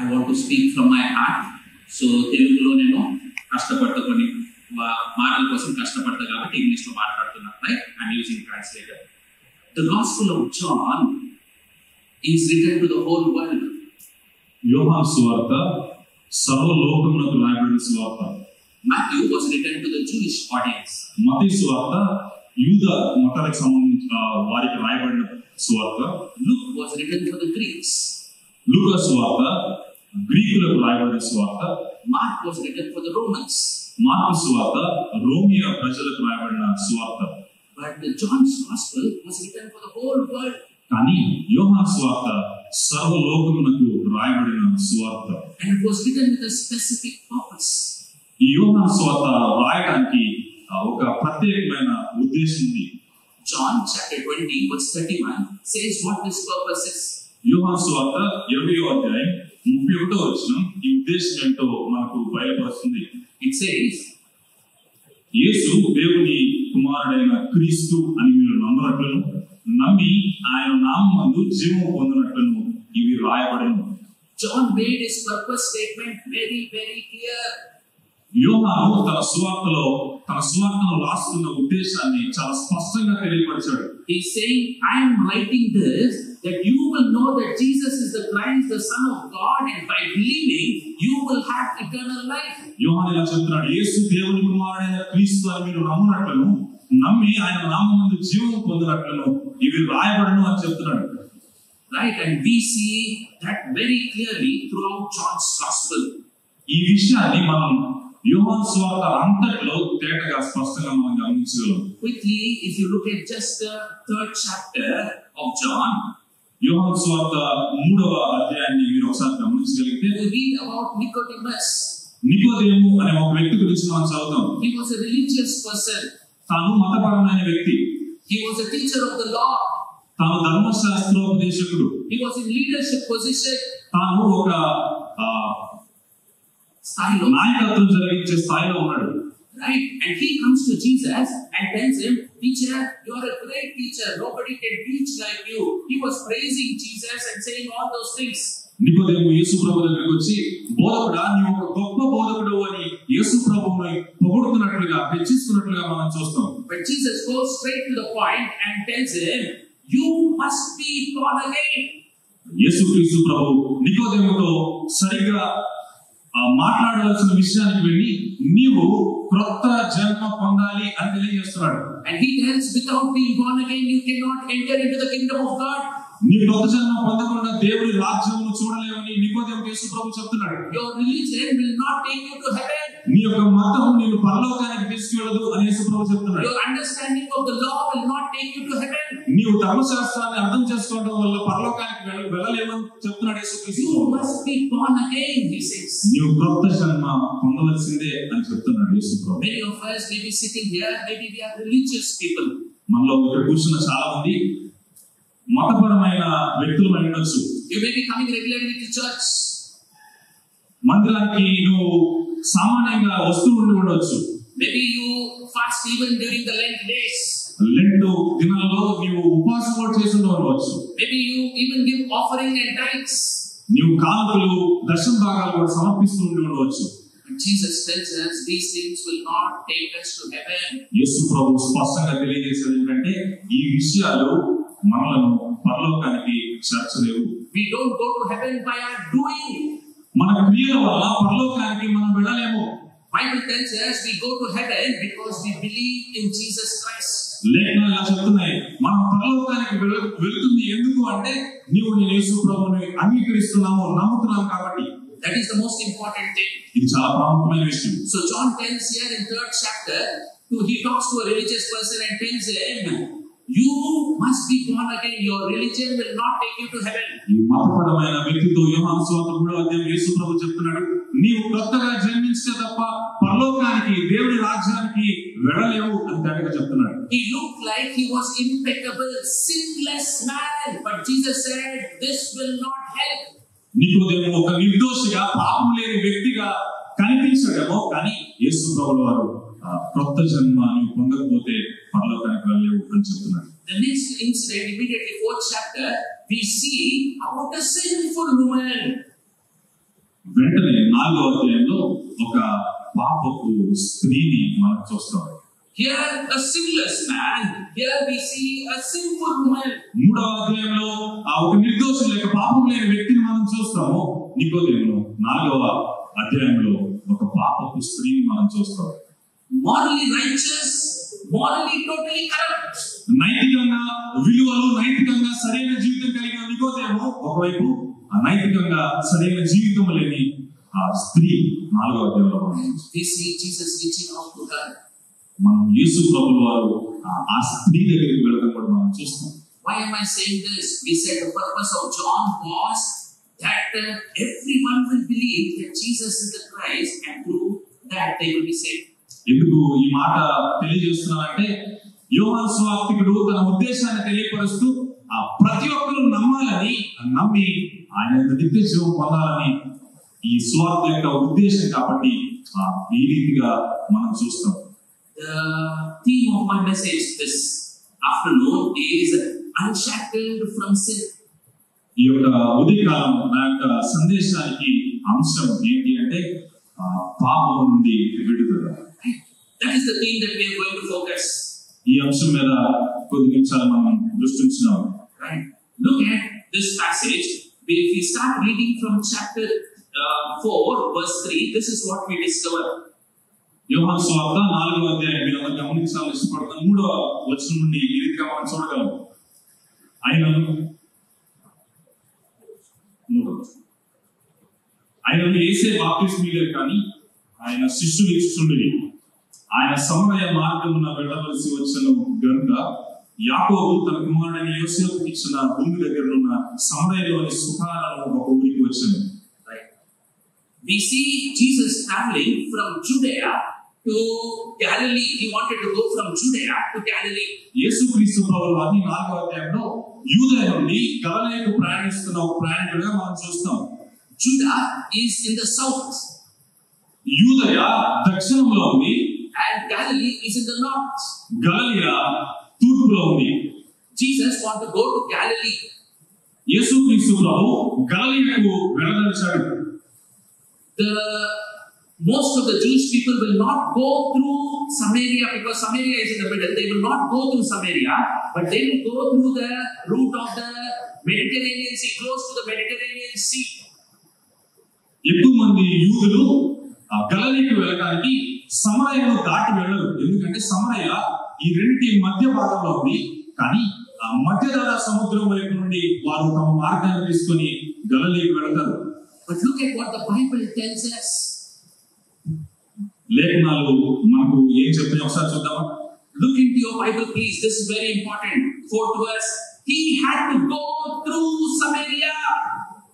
I want to speak from my heart. So తెలుగులో నేను కష్టపడతా కొన్ని మాటల కోసం కష్టపడతా కాబట్టి ఇంగ్లీష్ లో మాట్లాడుతున్నా. Right, I'm using translator. The Gospel of John is written to the whole world. యోహాను సువార్త సర్వలోకమునకు రాయబడిన సువార్త. Matthew was written to the Jewish audience. మత్తయి సువార్త యూద మతాలకు సంబంధించిన వారికి రాయబడిన సువార్త. Luke was written for the Greeks. లూకా సువార్త గ్రీకులకు రాయబడిన సువార్త. Mark was written for the Romans. Mark సువార్త రోమియా ప్రజలకు రాయబడిన సువార్త. But the John's Gospel was written for the whole world. కానీ యోహాను సువార్త సర్వలోకమునకు రాయబడిన సువార్త. And it was written with a specific purpose. ఈ యోహాను సువార్త రాయడానికి ఒక ప్రత్యేకమైన ఉద్దేశం ఉంది. John chapter 20 verse 31 says what this purpose is. యోహాను సువార్త 20వ అధ్యాయం 31వ వచనం ఈ ఉద్దేశం ఏంటో మనకు బయలుపరుస్తుంది. It says, యేసు దేవుని కుమారుడైన క్రీస్తు అని మీరు నమ్మునట్లును నమ్మి ఆయన నామమందు జీవము పొందినట్లును ఇవి రాయబడెను. John made his purpose statement very clear. యోహాను తన సువార్తను రాస్తున్న ఉద్దేశాన్ని చాలా స్పష్టంగా తెలియపరిచాడు. He is saying, I am writing this that you will know that Jesus is the Christ, the Son of God, and by believing you will have eternal life. యోహాను ఇలా చెప్తున్నాడు, యేసు దేవుని కుమారుడైన క్రీస్తు అని మీరు నమ్మునట్లును నమ్మి ఆయన నామమందు జీవము పొందినట్లును ఇవి రాయబడను అని చెప్తున్నాడు. Right, and we see that very clearly throughout John's Gospel. ఈ విషయాన్ని మనం యోహాను సువార్త అంతట్లో తేటగా స్పష్టంగా మనం గమనించగలం. Quickly, if you look at just the 3rd chapter of John, యోహాను సువార్త 3వ అధ్యాయాన్ని మీరు ఒకసారి గమనించగలిగితే we read about Nicodemus. నికోదేము అనే ఒక వ్యక్తి గురించి మనం చదువుతాం. He was a religious person. తాను మతపరమైన వ్యక్తి. He was a teacher of the law. తాను ధర్మశాస్త్రోపదేశకుడు. He was in leadership position. తాను ఒక నాయకత్వం జరిగించే స్థాయిలో ఉన్నాడు. Right, and he comes to Jesus and tells him, Teacher, you are a great teacher. Nobody can teach like you. He was praising Jesus and saying all those things. నికోదేము యేసు ప్రభు దగ్గరికి వచ్చి, బోధకుడా నీవు ఒక గొప్ప బోధకుడు అని యేసు ప్రభువుని పొగుడుతున్నట్లుగా హెచ్చిస్తున్నట్లుగా మనం చూస్తాం. But Jesus goes straight to the point and tells him, you must be born again. యేసుక్రీస్తు ప్రభు నికోదేముతో సరిగ్గా మాట్లాడవలసిన విషయానికి వెళ్ళి నీవు క్రొత్త జన్మ పొందాలి అని తెలియజేస్తున్నాడు. And he tells, without being born again you cannot enter into the kingdom of God. నీ క్రొత్త జన్మ పొందకుండా దేవుని రాజ్యమును చూడలేవని నికోదేముకు యేసు ప్రభు చెప్తున్నాడు. Your religion will not take you to heaven. నీ యొక్క మతం నిన్ను పరలోకానికి తీసుకెళ్లదు అని యేసు ప్రభు చెప్తున్నాడు. Your understanding of the law will not take you to heaven. నీవు ధర్మశాస్త్రాన్ని అర్థం చేసుకోవడం వల్ల పరలోకానికి వెళ్ళలేవని చెప్తున్నాడు యేసుక్రీస్తు. You must be born again, he says. నీవు క్రొత్త జన్మ పొందవలసిందే అని చెప్తున్నాడు యేసు ప్రభు. Many of us may be sitting here, maybe we are religious people. మనలో ఇక్కడ కూర్చున్న చాలా మంది మతపరమైన వ్యక్తులు ఉండొచ్చు. You may be coming regularly to church. మందిరానికి నువ్వు సామాన్యంగా వస్తూ ఉండవచ్చు. Maybe you fast even during the Lent days. Lent దినాల్లో నీవు ఉపవాసం కూడా చేసి ఉండవచ్చు. Maybe you even give offering and tithes. నీవు కానుకలు దశమ భాగాలు కూడా సమర్పిస్తూ ఉండవచ్చు. Jesus tells us these things will not take us to heaven. యేసు ప్రభు స్పష్టంగా తెలియజేసేది ఏంటంటే ఈ విషయాలు మనలను పరలోకానికి చేర్చలేవు. We don't go to heaven by our doing. మన క్రియల వల్ల పరలోకానికి మనం వెళ్ళలేము. Bible tells us we go to heaven because we believe in Jesus Christ. లేఖనాలు ఇలా చెప్తున్నాయి, మనం పరలోకానికి వెళ్తుంది ఎందుకు అంటే నీవు నేను యేసు ప్రభువుని అంగీకరిస్తున్నాము, నమ్ముతున్నాము కాబట్టి. That is the most important thing. ఇది చాలా ప్రాముఖ్యమైన విషయం. So John tells here in 3rd chapter, he talks to a religious person and tells him, you must be born again. Your religion will not take you to heaven. ఈ మతపరమైన వ్యక్తితో యోహాను సువార్త 3వ అధ్యాయం యేసు ప్రభు చెప్తున్నాడు, నీవు కొత్తగా జన్మించితే తప్ప పరలోకానికి దేవుని రాజ్యానికి వెళ్ళలేవు అని తేటగా చెప్తున్నాడు. He looked like he was impeccable, sinless man, but Jesus said, this will not help. నికోదేము ఒక నిర్దోషిగా పాపం లేని వ్యక్తిగా కనిపించడమో, కానీ యేసు ప్రభువు వారు కొత్త జన్మ నీవు పొందకపోతే పరలోకానికి వెళ్ళలేవు అని చెప్తున్నాడు. The next incident, immediately 4th chapter, we see about a sinful woman. వెంటనే 4వ అధ్యాయంలో ఒక పాపపు స్త్రీని మనం చూస్తాం. Here a sinless man, here we see a sinful woman. 3వ అధ్యాయంలో ఒక నిర్దోషి లేక పాపం లేని వ్యక్తిని మనం చూస్తాము. నికోదేము 4వ అధ్యాయంలో ఒక పాపపు స్త్రీని మనం చూస్తాం. Morally righteous, morally totally corrupt. నైతికంగా విలువలు, నైతికంగా సరైన జీవితం కలిగిన నికోదేము ఒకవైపు, నైతికంగా సరైన జీవితం లేని ఆ స్త్రీ 4వ అధ్యాయంలో we see Jesus reaching out to her. మనం యేసు ప్రభువు వారు ఆ స్త్రీ దగ్గరికి వెళ్ళడం కూడా మనం చూస్తాం. Why am I saying this? We said the purpose of John was that everyone will believe that Jesus is the Christ, and through that they will be saved. ఎందుకు ఈ మాట తెలియజేస్తున్నానంటే, యోహాను సువార్తికుడు తన ఉద్దేశాన్ని తెలియపరుస్తూ ప్రతి ఒక్కరూ నమ్మాలని, నమ్మి ఆయన నిత్య జీవం పొందాలని ఈ సువార్త యొక్క ఉద్దేశం కాబట్టి ఈ రీతిగా మనం చూస్తాం. The theme of my message this afternoon is unshackled from sin. ఈ యొక్క ఉదయకాలం నా యొక్క సందేశానికి అంశం ఏంటి అంటే పాపం నుండి విడుదల. That is the theme that we are going to focus. ఈ అంశం మీద కొద్ది నిమిషాలు మనం దృష్టి ఉంచుదాం. Right. Look at this passage. If we start reading from chapter 4 verse 3, this is what we discover. యోహాను సువార్త 4వ అధ్యాయం మీరు గమనించాలని ఇష్టపడుతున్న 3వ వచనం నుండి ఈ రీతిగా మనం చూడగలం. ఆయన యేసే బాప్తిస్మీయుడే కానీ ఆయన శిష్యులు ఇస్తుండేవి. ఆయన సమరయ మార్గమున వెళ్ళవలసి వచ్చెను గనుక యాకోబు తన కుమారుడైన యోసేపుకు ఇచ్చిన భూమి దగ్గర ఉన్న సమరయలోని సుఖాలను ఒక ఊరికి వచ్చెను. We see Jesus traveling from Judea to Galilee. He wanted to go from Judea to Galilee. యేసుక్రీస్తు ప్రభువారిని 4వ అధ్యాయంలో యూదయ నుండి గలిలయకు ప్రయాణిస్తున్న ఒక ప్రయాణికుడిగా మనం చూస్తాం. Judah is in the south. యూదయ దక్షిణంలో ఉంది. And Galilee is in the north. గలిలయ తూర్పులో ఉంది. Jesus want to go to Galilee. యేసుక్రీస్తు ప్రభు గలిలయకు వెళ్ళదలిచాడు. Most of the Jewish people will not go through Samaria because Samaria is in the middle. They will not go through Samaria, but they will go through the route of the Mediterranean Sea, close to the Mediterranean Sea. ఎక్కువ మంది యూదులు గలిలయకు వెళ్ళడానికి సమరయను దాటి వెళ్ళరు. ఎందుకంటే సమరయ ఈ రెండింటి మధ్య భాగంలో ఉంది. కానీ మధ్యధరా సముద్రం వైపు నుండి వారు తమ మార్గాన్ని తీసుకొని గలిలయకు వెళతారు. But look at what the Bible tells us. లేఖనాలు మనకు ఏం చెప్తాయో ఒకసారి చూద్దామా? Look into your Bible, please. This is very important. 4th verse. He had to go through Samaria.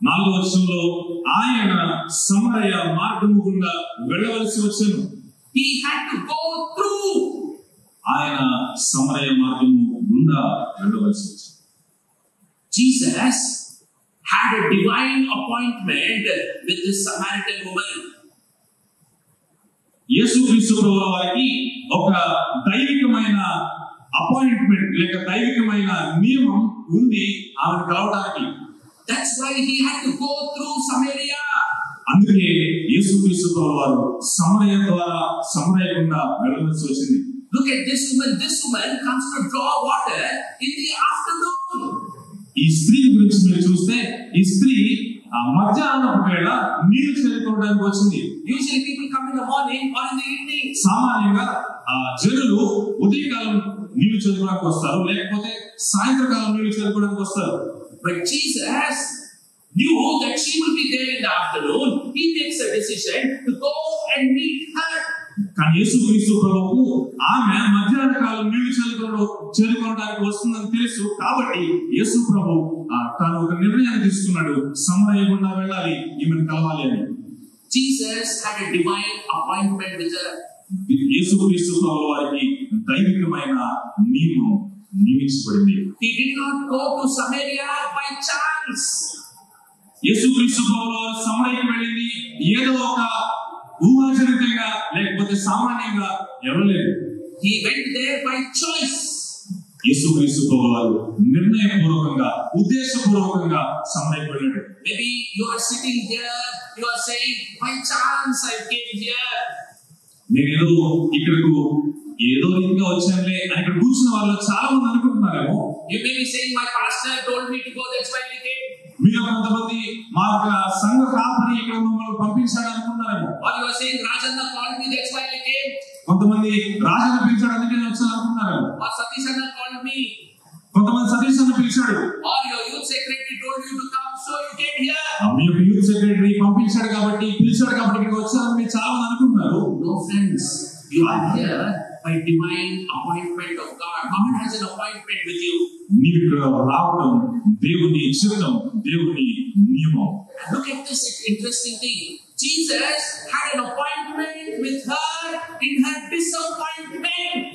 4వ వచనంలో ఆయన సమరయ మార్గము గుండా వెళ్ళవలసి వచ్చెను. He had to go through. ఆయన సమరయ మార్గము గుండా వెళ్ళవలసి వచ్చెను. Jesus had a divine appointment with this Samaritan woman. యేసుక్రీస్తు ప్రభువు వారికి ఒక దైవికమైన అపాయింట్మెంట్ లేక దైవికమైన నియమం ఉంది ఆమెను కలవడానికి. That's why he had to go through Samaria. అందుకే యేసుక్రీస్తు ప్రభువు వారు సమరయ ద్వారా సమరయ గుండా వెళ్ళవలసి వచ్చింది. Look at this woman. This woman comes to draw water in the afternoon. ఈ స్త్రీ గురించి మీరు చూస్తే ఈ స్త్రీ మధ్యాహ్నం వేళ నీళ్లు చేరుకోవడానికి వచ్చింది. Usually people come in the morning or in the evening. సామాన్యంగా జనులు ఉదయకాలం నీళ్లు చేరుకోవడానికి వస్తారు, లేకపోతే సాయంత్రకాలం నీళ్లు చేరుకోవడానికి వస్తారు. But Jesus knew that she will be there in the afternoon. He makes a decision to go and meet her. కానీ యేసుక్రీస్తు ప్రభువుకు ఆమె మధ్యాహ్న కాలం నీళ్లు చేరుకోవడానికి వస్తుందని తెలుసు. కాబట్టి యేసు ప్రభు తాను ఒక నిర్ణయాన్ని తీసుకున్నాడు, సమరయ గుండా వెళ్ళాలి, ఈమెను కలవాలి అని. Jesus had a divine appointment with her. యేసుక్రీస్తు ప్రభు వారికి దైవికమైన నియమం నియమించబడింది. He did not go to Samaria by chance. యేసుక్రీస్తు ప్రభు వారు సమరయకు వెళ్ళింది ఏదో ఒక ఊహాజనితంగా లేకపోతే సామాన్యంగా ఎవరలేదు. He went there by choice. యేసుక్రీస్తు ప్రభువారు నిర్ణయపూర్వకంగా ఉద్దేశపూర్వకంగా సమయపడ్డాడు. Maybe you are sitting here, you are saying, by chance I came here. నేనేదో ఇక్కడకు ఏదో రీతిగా వచ్చానులే అని ఇక్కడ కూర్చున్న వాళ్ళు చాలా మంది అనుకుంటున్నారేమో. You may be saying, my pastor told me to go, that's why I came. మీరు కొంతమంది మా సంఘ కాపరి ఇక్కడ మమ్మల్ని పంపించాడు అనుకున్నారేమో. Or you are saying, Rajanna called me, that's why I came. కొంతమంది రాజన్న పిలిచాడు అందుకే నేను వచ్చాను అనుకున్నారేమో. Or Satish Anna called me. కొంతమంది సతీష్ అన్న పిలిచాడు. Or your youth secretary told you to come, so you came here. మీ యొక్క యూత్ సెక్రటరీ పంపించాడు కాబట్టి పిలిచాడు కాబట్టి ఇక్కడికి వచ్చారని మీరు చాలా మంది అనుకుంటున్నారు. No friends, you are here by divine appointment of God. God has an appointment with you. నీవు ఇక్కడ రావడం దేవుని చిత్తం, దేవుని నియమం. Look at this interesting thing. Jesus had an appointment with her in her disappointment.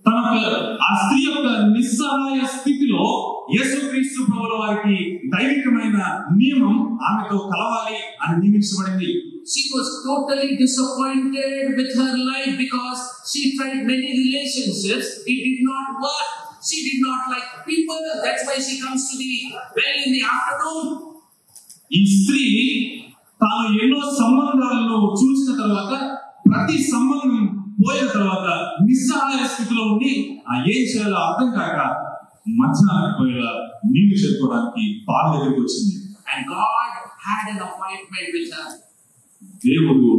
ఆ స్త్రీ యొక్క నిస్సహాయ స్థితిలో యేసుక్రీస్తు ప్రభువుల వారికి దైవికమైన నియమం ఆమెతో కలవాలి అని నియమించబడింది. She was totally disappointed with her life because she tried many relationships. It did not work. She did not like people. That's why she comes to the well in the afternoon. ఈ స్త్రీ తాను ఎన్నో సంబంధాలను చూసిన తర్వాత ప్రతి సంబంధం పోయిన తర్వాత నిస్సహాయ స్థితిలో ఉండి ఏం చేయాలో అర్థం కాక మధ్యాహ్నం పోయేలా నీళ్లు చేరుకోవడానికి పాల దగ్గరికి వచ్చింది. And God had an appointment with her. దేవుడు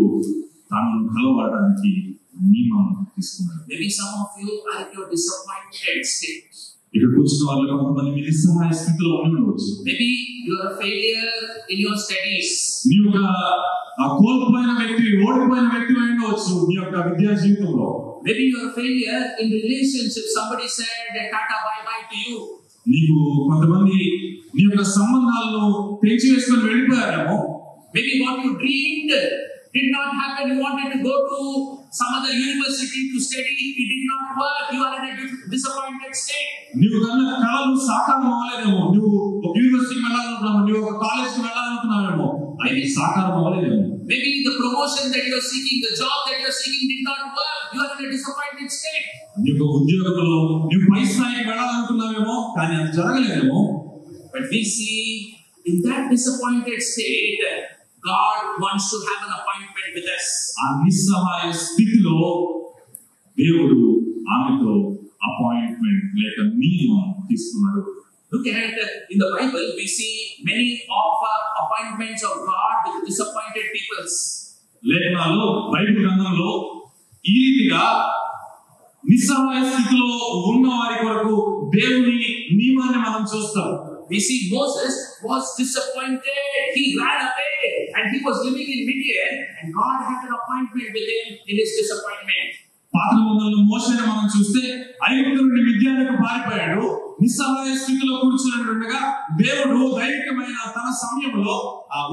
తనను కలవడానికి నియమం తీసుకున్నాడు. Maybe some of you are at your disappointed state. ఇక్కడ కూర్చున్న వాళ్ళు కొంతమంది మీ నిస్సహాయ స్థితిలో ఉండవచ్చు. Maybe you are a failure in your studies. నీ యొక్క కోల్పోయిన వ్యక్తి, ఓడిపోయిన వ్యక్తి ఉండవచ్చు నీ యొక్క విద్యా జీవితంలో. Maybe you are a failure in relationships. Somebody said tata bye bye to you. నీకు కొంతమంది నీ యొక్క సంబంధాలను పెంచి వేసుకొని వెళ్ళిపోయారేమో. Maybe what you dreamed did not happen. You wanted to go to some other university to study. It did not work. You are in a disappointed state. నీవు కన్నా కళలు సాకారం అవ్వలేదేమో. నువ్వు ఒక యూనివర్సిటీకి వెళ్ళాలనుకున్నావు, నువ్వు ఒక కాలేజ్కి వెళ్ళాలనుకున్నావేమో, అది సాకారం అవ్వలేదేమో. Maybe the promotion that you are seeking, the job that you are seeking did not work. You are in a disappointed state. నీ యొక్క ఉద్యోగంలో నువ్వు పై స్థాయికి వెళ్ళాలనుకున్నావేమో, కానీ అది జరగలేదేమో. But we see in that disappointed state, God wants to have an appointment with us. ఆ నిస్సహాయ స్థితిలో దేవుడు ఆమెతో అపాయింట్మెంట్ లేక నియమం తీసుకున్నాడు. Look at in the Bible, we see many of appointments of God with disappointed peoples. లేఖనాల్లో Bible గ్రంథంలో ఈ రీతిగా నిస్సహాయ స్థితిలో ఉన్న వారి కొరకు దేవుని నియమాన్ని మనం చూస్తాం. We see Moses was disappointed. He ran away and he was living in Midian, and God had an appointment with him in his disappointment. పాత నిబంధనలో మోషేని మనం చూస్తే ఐగుప్తు నుండి మిద్యానుకు పారిపోయాడు. నిస్సహాయ స్థితిలో కూర్చున్నట్టుగా దేవుడు దైవికమైన తన సమయంలో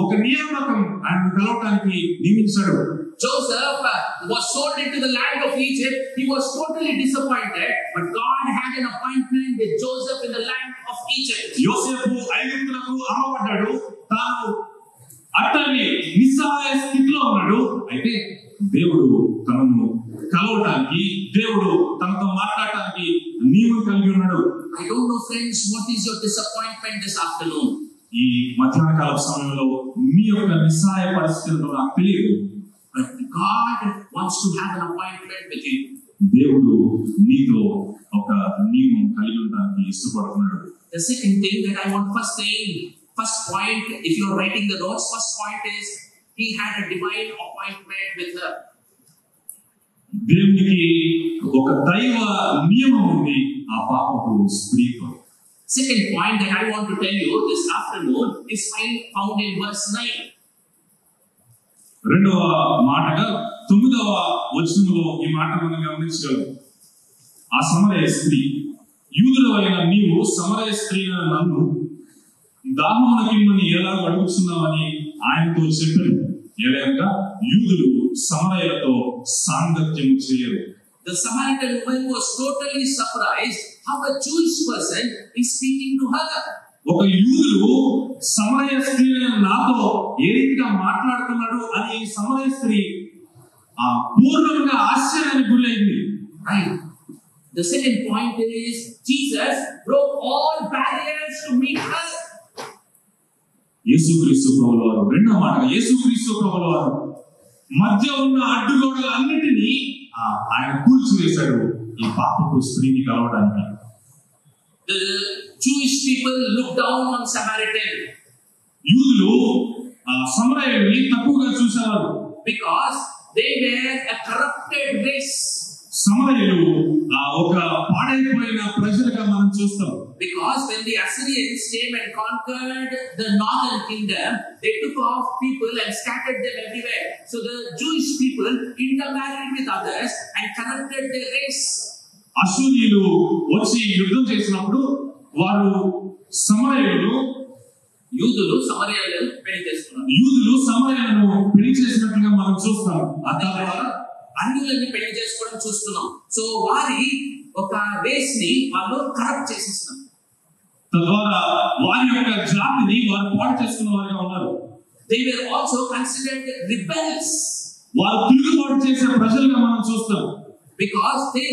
ఒక నియామకం ఆయన కలవటానికి నియమించాడు. Joseph was sold into the land of Egypt. He was totally disappointed, but God had an appointment with Joseph in the land of Egypt. యోసేపు ఐగుప్తులకు అమ్మబడ్డాడు. తాను అట్టని నిస్సహాయ స్థితిలో ఉన్నాడు. అయితే దేవుడు తనను కలవటానికి, దేవుడు తనతో మాట్లాడటానికి నియమం కలిగి ఉన్నాడు. I don't know, friends, what is your disappointment this afternoon? ఈ మధ్యాహ్న కాల సమయంలో మీ యొక్క నిస్సహాయ పరిస్థితుల్లో నాకు తెలియదు. But God wants to have an appointment with you. దేవుడు నీతో ఒక నియమం కలిగి ఉండడానికి ఇష్టపడుతున్నాడు. The second thing that I want first point, if you are writing the notes, first point is he had a divine appointment with her. దేవునికి ఒక దైవ నియమం ఉంది ఆ పాపపు స్త్రీతో. Second point that I want to tell you this afternoon is found in verse 9. రెండవ మాటగా 9వ వచనంలో ఈ మాట మనం గమనించగలం. ఆ సమరయ స్త్రీ, యూదుడవైన నీవు సమరయ స్త్రీ నన్ను దాహమునకిమ్మని ఎలా అడుగుతున్నావని ఆయనతో చెప్పాను. ఏలైనా యూదులు సమరయులతో సాంగత్యము చేయరు. The Samaritan woman was totally surprised how a Jewish person is speaking to her. ఒక యూదుడు సమరయ స్త్రీ నాతో ఏ రీతిగా మాట్లాడుతున్నాడు అని ఈ సమరయ స్త్రీ పూర్ణంగా ఆశ్చర్యానికి గురైంది. Right? The second point is Jesus broke all barriers to meet her. యేసుక్రీస్తు ప్రభువు వారు రెండో మాటగా యేసుక్రీస్తు ప్రభువు వారు మధ్య ఉన్న అడ్డుగోడలన్నిటినీ ఆయన కూల్చివేశాడు ఈ పాపపు స్త్రీని కలవడానికి. The Jewish people looked down on Samaritan. యూదులు సమరయుల్ని తక్కువగా చూసేవారు. Because they were a corrupted race. సమరయులు ఒక పాడైపోయిన ప్రజలుగా మనం చూస్తాం. Because when the Assyrians came and conquered the northern kingdom, they took off people and scattered them everywhere. So the Jewish people intermarried with others and corrupted their race. అశ్షూరీయులు వచ్చి యుద్ధం చేసినప్పుడు వారు యూదులు సమరయులను పెళ్లి చేసినట్లుగా మనం చూస్తాం. ఆ తర్వాత అన్యులని పెళ్లి చేసుకోవడం చూస్తున్నాం. సో వారి ఒక రేస్ ని వాళ్ళు కరప్ట్ చేసేస్తున్నారు. తద్వారా వారి యొక్క జాతిని వారు పాడు చేసుకున్న వారిగా ఉన్నారు. They were also considered rebels. వారు తిరుగుబాటు చేసే ప్రజలుగా మనం చూస్తాం. Because they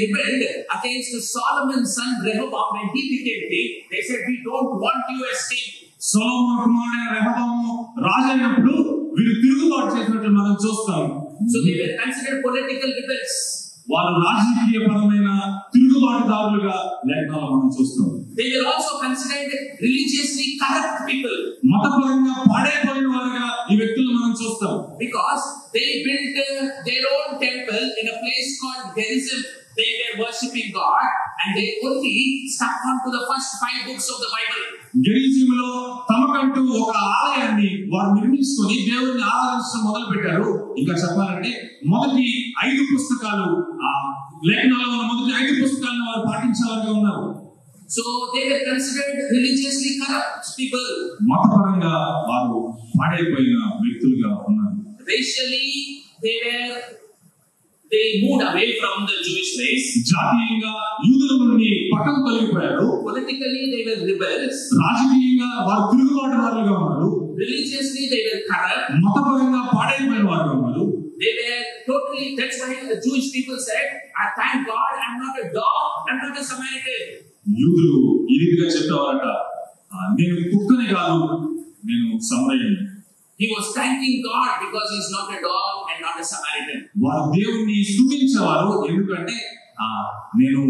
rebelled against Solomon's son Rehoboam when he became king. They said, we don't want you as king. సొలొమోను కుమారుడైన రెహబాము రాజైనప్పుడు వీరు తిరుగుబాటు చేసినట్లు మనం చూస్తాం. So they were considered political rebels. వారు రాజకీయపరమైన తిరుగుబాటుదారులుగా లేఖనాల్లో మనం చూస్తాం. They were also considered religiously corrupt people. మతపరంగా పాడైపోయిన వారుగా ఈ వ్యక్తులు మనం చూస్తాం. Because they built their own temple in a place called Gerizim. They were worshipping God and they only stuck on to the first 5 books of the Bible. గెరిజిములో తమకంటూ ఒక ఆలయాన్ని వారు నిర్మించుకొని దేవుని ఆరాధించడం మొదలు పెట్టారు. ఇంకా చెప్పాలంటే మొదటి 5 పుస్తకాలు లేఖనాల్లో మొదటి 5 పుస్తకాలను వారు పాటించేవారుగా ఉన్నారు. So they were considered religiously corrupt people. మతపరంగా వారు పాడైపోయిన వ్యక్తులుగా ఉన్నారు. Racially they moved away from the Jewish race. జాతీయంగా యూదుల నుండి పక్కకు తొలగిపోయారు. Politically they were rebels. రాజకీయంగా వారు తిరుగుబాటుదారులుగా ఉన్నారు. Religiously they were corrupt. మతపరంగా పాడైపోయిన వారుగా ఉన్నారు. They were totally, that's why the Jewish people said, I thank God I'm not a dog, I'm not a Samaritan. యూదులు ఈ రీతిగా చెప్పేవారట, నేను కుక్కని కాదు, నేను సమరయుని. He was thanking God because he's not a dog and not a Samaritan. వారు దేవుణ్ణి స్తుతించేవారు ఎందుకంటే నేను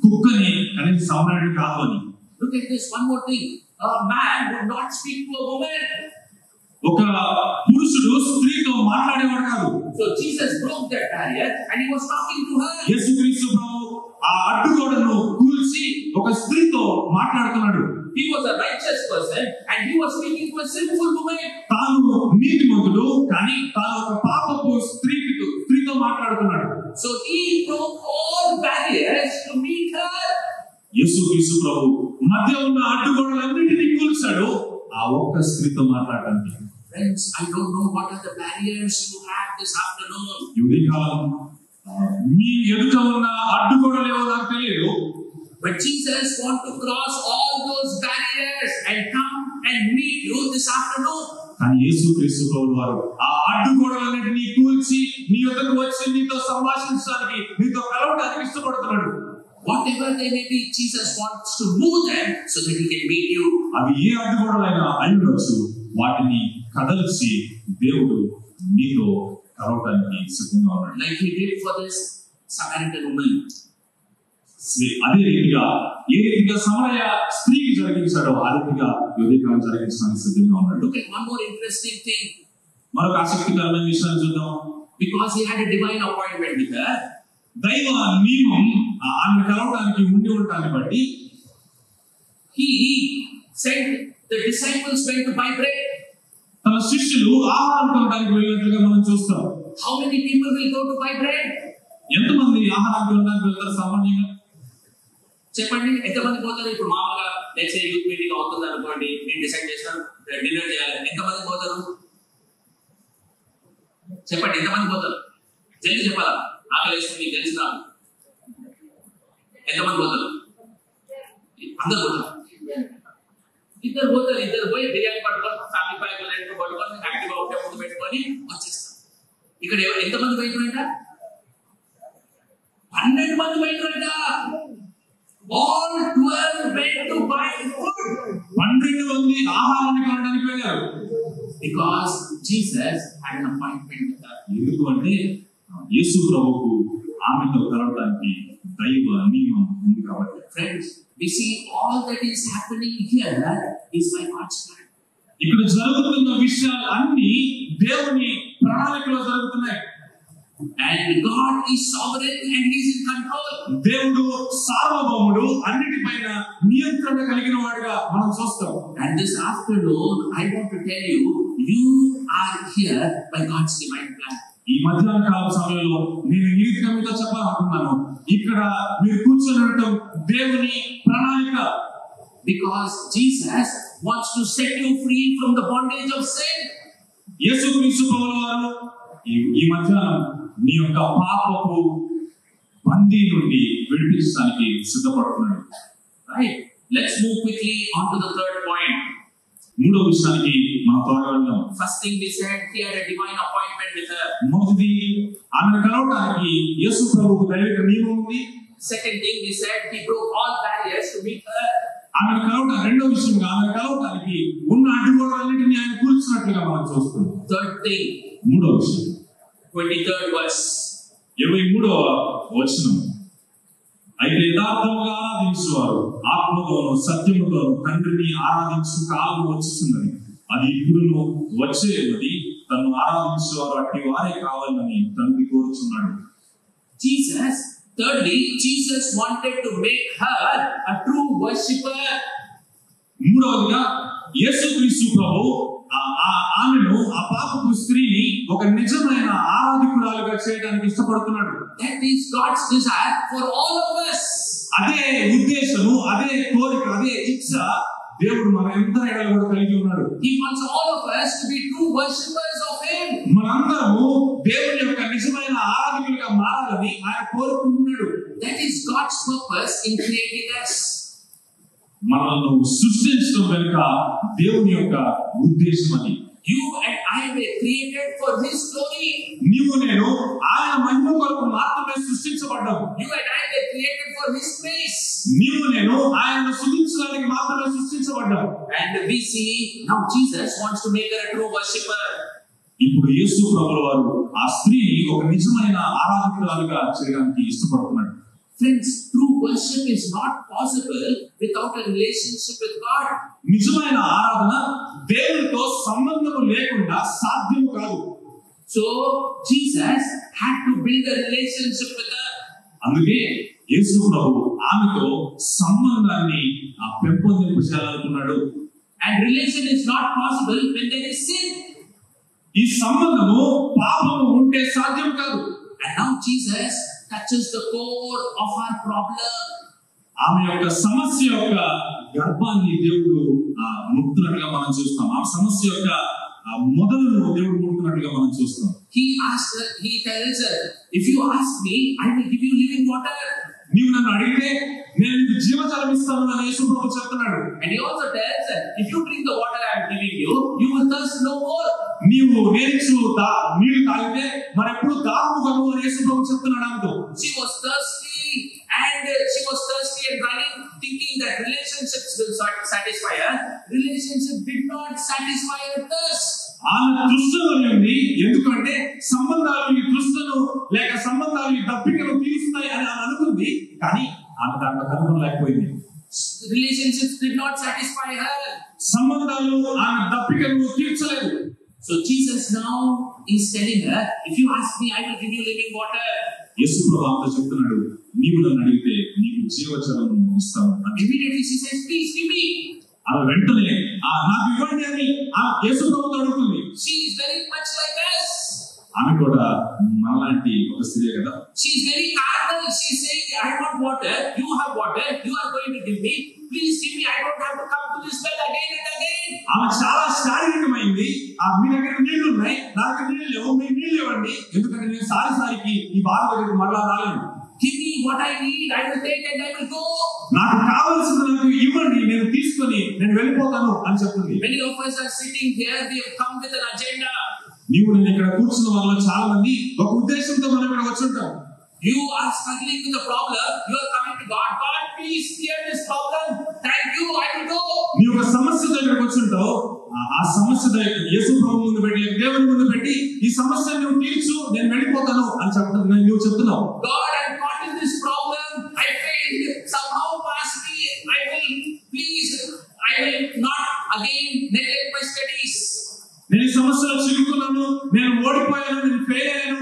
కుక్కని కానీ సమరయుని కాదు అని. Look at this, one more thing. A man would not speak to a woman. ఒక పురుషుడు స్త్రీతో మాట్లాడేవాడు కాదు. So Jesus broke that barrier and he was talking to her. యేసుక్రీస్తు ప్రభువు ఆ అడ్డుగోడను కూల్చి ఒక స్త్రీతో మాట్లాడుతున్నాడు. He was a righteous person and he was speaking to a sinful woman. తాను నీతిమంతుడు కానీ తాను ఒక పాపపు స్త్రీతో మాట్లాడుతున్నాడు. So he broke all barriers to meet her. యేసుక్రీస్తు ప్రభువు మధ్య ఉన్న అడ్డుగోడలన్నిటినీ కూల్చాడు ఆ ఒక్క స్త్రీతో మాట్లాడడానికి. Friends, I don't know what are the barriers you have this afternoon. ఈ ఉదయకాలం మీ ఎదుట ఉన్న అడ్డుగోడలేవో నాకు తెలియదు. But Jesus wants to cross all those barriers and come and meet you this afternoon. కానీ యేసుక్రీస్తు ప్రభువు వారు ఆ అడ్డుగోడలన్నిటినీ కూల్చి నీ యొద్దకు వచ్చి నీతో సంభాషించడానికి నీతో కలవడానికి ఇష్టపడుతున్నాడు. Whatever they may be, Jesus wants to move them so that he can meet you. అవి ఏ అడ్డుగోడలైనా అయ్యుండొచ్చు, వాటిని కదల్చి దేవుడు నీతో కలవడానికి సిద్ధంగా ఉన్నాడు. Like he did for this Samaritan woman. అదే రీతిగా ఏ రీతిగా సమరయ స్త్రీకి జరిగించాడో ఆ రీతిగా యోధకాలం జరిగించడానికి సిద్ధంగా ఉన్నాడు. Look at one more interesting thing. మరొక ఆసక్తికరమైన విషయాన్ని చూద్దాం. Because he had a divine appointment with her. దైవ నియమం ఆమె కలవడానికి ఉండి ఉండటాన్ని బట్టి he said the disciples went to buy bread. తన శిష్యులు ఆహారం కొనడానికి వెళ్ళినట్లుగా మనం చూస్తాం. How many people will go to buy bread? ఎంతమంది ఆహారం కొనడానికి వెళ్తారు సామాన్యంగా? చెప్పండి, ఎంతమంది పోతారు? ఇప్పుడు మామూలుగా నెక్స్ట్ యూత్ మీటింగ్ అవుతుంది అనుకోండి, మీరు డిసైడ్ చేస్తారు డిన్నర్ చేయాలి, ఎంతమంది పోతారు? చెప్పండి, ఎంతమంది పోతారు? జల్దీ చెప్పాలా, ఆకలి వేసుకుని మీకు తెలిసిన ఎంతమంది పోతారు? అందరు పోతారు. ఇద్దరు పోతారు. ఇద్దరు పోయి బిర్యానీ పట్టుకొని ఫ్యామిలీ ప్యాక్ రెండు పట్టుకొని యాక్టివ్గా ఉంటే ముందు పెట్టుకొని వచ్చేస్తారు. ఇక్కడ ఎంతమంది పోయినారంట? 12 మంది పోయినారంట. All 12 went to buy food. 12 మంది ఆహారాన్ని కొనడానికి వెళ్ళారు. Because Jesus had an appointment with her. ఎందుకు అంటే యేసు ప్రభువుకు ఆమెతో కలవడానికి దైవ నియమం ఉంది కాబట్టి. Friends, we see all that is happening here is by God's plan. ఇక్కడ జరుగుతున్న విషయాలు అన్ని దేవుని ప్రణాళికలో జరుగుతున్నాయి. And God is sovereign and He is in control. దేవుడు సార్వభౌముడు, అన్నిటిపైన నియంత్రణ కలిగిన వాడుగా మనం చూస్తాం. And this afternoon, I want to tell you, you are here by God's divine plan. ఈ మధ్యాహ్న కాల సమయంలో నేను ఈ రీతిగా మీతో చెప్పాలనుకున్నాను, ఇక్కడ మీరు కూర్చొని ఉండటం దేవుని ప్రణాళిక. Because Jesus wants to set you free from the bondage of sin. యేసుక్రీస్తు ప్రభువారు ఈ మధ్యాహ్నం నీ యొక్క పాపపు బందీ నుండి విడిపించడానికి సిద్ధపడుతున్నాడు. Right? Let's move quickly on to the third point. మూడో విషయానికి మనం త్వరగా వెళ్దాం. First thing we said, he had a divine appointment with her. మొదటిది, ఆమెను కలవడానికి యేసు ప్రభువుకు దైవిక నియమం ఉంది. Second thing we said, he broke all barriers to meet her. ఆమెను కలవడానికి, రెండో విషయంగా ఆమెను కలవడానికి ఉన్న అడ్డుగోడలన్నిటిని ఆయన కూల్చినట్లుగా మనం చూస్తాం. Third thing, మూడో విషయం 23rd verse. 23వ వచనం. అయితే యథార్థముగా ఆరాధించువారు ఆత్మతోను సత్యముతోను తండ్రిని ఆరాధించు కాలం వచ్చుతున్నది, అది ఇప్పుడును వచ్చేది. తను ఆరాధించువారు అట్టి వారే కావాలని తండ్రి కోరుచున్నాడు. Thirdly, Jesus wanted to make her a true worshipper. మూడవదిగా యేసుక్రీస్తు ప్రభు ఆమెను, ఆ పాపపు స్త్రీని ఒక నిజమైన ఆరాధకురాలుగా చేయడానికి ఇష్టపడుతున్నాడు. That is God's desire for all of us. అదే ఉద్దేశము, అదే కోరిక, అదే ఇచ్చ దేవుడు మన అందరి ఎడల కూడా కలిగి ఉన్నాడు. He wants all of us to be true worshippers of Him. మనందరము దేవుని యొక్క నిజమైన ఆరాధకులుగా మారాలని ఆయన కోరుకుంటున్నాడు. That is God's purpose in creating us. మనల్ని సృష్టించడం వెనుక దేవుని యొక్క ఉద్దేశం అది. You and I were created for His glory. నీవు నేను ఆయన మహిమ కొరకు మాత్రమే సృష్టించబడ్డాం. You and I were created for His praise. నీవు నేను ఆయనను స్తుతించడానికి మాత్రమే సృష్టించబడ్డాం. And we see now Jesus wants to make her a true worshipper. ఇప్పుడు యేసు ప్రభువు వారు ఆ స్త్రీని ఒక నిజమైన ఆరాధకురాలుగా చేయడానికి ఇష్టపడుతున్నాడు. Friends, true worship is not possible without a relationship with God. నిజమైన ఆరాధన దేవునితో సంబంధం లేకుండా సాధ్యం కాదు. So Jesus had to build a relationship with her. అందుకే యేసు ప్రభువు ఆమెతో సంబంధాన్ని పెంపొందించాలనుకున్నాడు. And relation is not possible when there is sin. ఈ సంబంధము పాపము ఉంటే సాధ్యం కాదు. And now Jesus touches the core of our problem. ఆమె యొక్క సమస్య యొక్క గర్భాన్ని దేవుడు ముట్టునట్లుగా మనం చూస్తాం. ఆ సమస్య యొక్క మొదలును దేవుడు ముట్టునట్లుగా మనం చూస్తాం. He asked her, he tells her, if you ask me, I will give you living water. నీవు నన్ను అడిగితే నేను నీకు జీవజలం ఇస్తాను అని యేసు ప్రభువు చెప్తున్నాడు. And he also tells her, if you drink the water I am giving you, you will thirst no more. నీవు నేనిచ్చు నీళ్లు తాగితే మరెప్పుడు దాహము కలుగు అని యేసు ప్రభువు చెప్తున్నాడు ఆమెతో. She was thirsty and running, thinking that relationships will satisfy her. Relationship did not satisfy her thirst. ఆమె తృష్ణలో ఉంది. ఎందుకంటే సంబంధాలు ఈ తృష్ణను లేక సంబంధాలు ఈ దప్పికను తీరుస్తాయి అని ఆమె అనుకుంది. కానీ ఆమె దాంట్లో కనుగొనలేకపోయింది. Relationships did not satisfy her. సంబంధాలు ఆమె దప్పికను తీర్చలేదు. So Jesus now is telling her, if you ask me, I will give you living water. యేసు ప్రభువు చెప్తున్నాడు, నీవు నన్ను అడిగితే నీకు జీవజలం ఇస్తాను. Immediately she says, please give me. ఆమె వెంటనే నాకు ఇవ్వండి అని యేసు ప్రభువుతో అడుగుతుంది. She is very much like us. ఆమె కూడా మనలాంటి ఒక స్త్రీ కదా. She is very carnal. She is saying, I want water. You have water. You are going to give me. Please give me. I don't have to come to this well again and again. ఆమె చాలా శారీరకమైంది. మీ దగ్గర నీళ్లు ఉన్నాయి, నా దగ్గర నీళ్ళు లేవు, మీరు నీళ్ళు ఇవ్వండి. ఎందుకంటే నేను సారికి ఈ బాధ దగ్గరికి మరలా రాలేను. Give me what I need. I will take and I will go. నాకు కావాల్సింది నాకు ఇవ్వండి, నేను తీసుకొని నేను వెళ్ళిపోతాను అని చెప్తుంది. Many of us are sitting here. We have come with an agenda. నీవు నేను ఇక్కడ కూర్చున్న వాళ్ళ చాలా మంది ఒక ఉద్దేశంతో మనం ఇక్కడ వచ్చి ఉంటాం. You are struggling with a problem. You are coming to God. God, please clear this problem. Thank you. I will go. నీ ఒక సమస్య దగ్గరకు వచ్చుంటావు. ఆ సమస్య యేసు ప్రభు ముందు పెట్టి, దేవుని ముందు పెట్టి, ఈ సమస్యను నువ్వు తీర్చు, నేను వెళ్ళిపోతాను అని నువ్వు చెప్తున్నావు. God, I'm caught in this problem. I failed. Somehow pass me. I will not again neglect my studies. నేను ఈ సమస్యలో చిక్కుకున్నాను, నేను ఓడిపోయాను, నేను ఫెయిల్ అయ్యాను.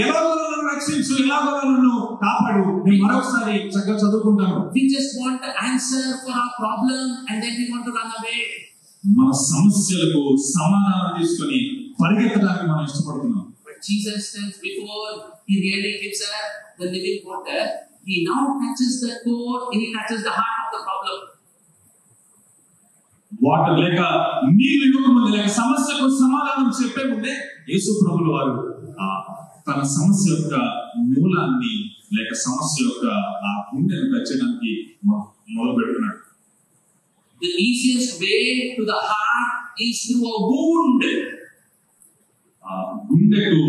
ఎలాగో నన్ను రక్షించు, ఎలాగో నన్ను కాపాడు, నేను మరొకసారి చక్కగా చదువుకుంటాను. We just want the answer for our problem and then we want to run away. మన సమస్యలకు సమాధానం తీసుకొని పరిగెత్తడానికి మనం ఇష్టపడుతున్నాం. But Jesus says before he really gives us the living water, he now touches the core, he touches the heart of the problem. Water లేక నీళ్ళు ఇవ్వకముందే, లేక సమస్యకు సమాధానం చెప్పే ముందే యేసు ప్రభుల వారు తన సమస్య యొక్క మూలాన్ని లేక సమస్య యొక్క ఆ గుండెను తెచ్చడానికి మొదలు పెడుతున్నాడు. The easiest way to the heart is through a wound. గుండెకు